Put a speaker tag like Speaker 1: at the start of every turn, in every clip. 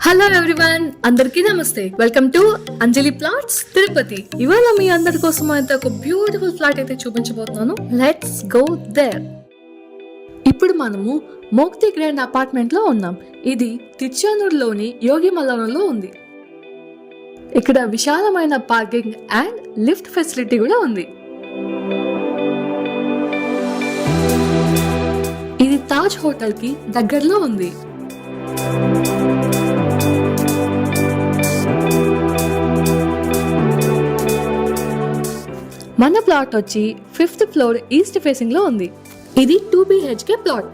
Speaker 1: Hello everyone, అందరికీ నమస్తే. Welcome to Anjali plots Tirupati. ఇవాళ మీ అందరి కోసం అయితే ఒక బ్యూటిఫుల్ ఫ్లాట్ అయితే చూపించబోతున్నాను. Let's go there. ఇప్పుడు మనము మోక్తి గ్రాండ్ అపార్ట్మెంట్ లో ఉన్నాం. ఇది తిరుచానూరులోని యోగిమల్లంలో ఉంది. ఇక్కడ విశాలమైన పార్కింగ్ అండ్ లిఫ్ట్ ఫెసిలిటీ కూడా ఉంది. ఇది తాజ్ హోటల్ కి దగ్గరలో ఉంది. మన ప్లాట్ వచ్చి 5th ఫ్లోర్ ఈస్ట్ ఫేసింగ్ లో ఉంది. ఇది 2 BHK ప్లాట్.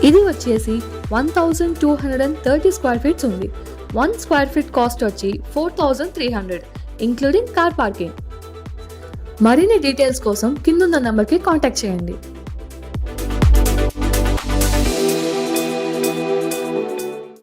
Speaker 1: ఇది వచ్చేసి 1230 స్క్వేర్ ఫీట్స్ ఉంది. 1 స్క్వేర్ ఫీట్ కాస్ట్ వచ్చి 4300 ఇంక్లూడింగ్ కార్ పార్కింగ్. మరిన్ని డీటెయిల్స్ కోసం కిందున్న నంబర్కి కాంటాక్ట్ చేయండి.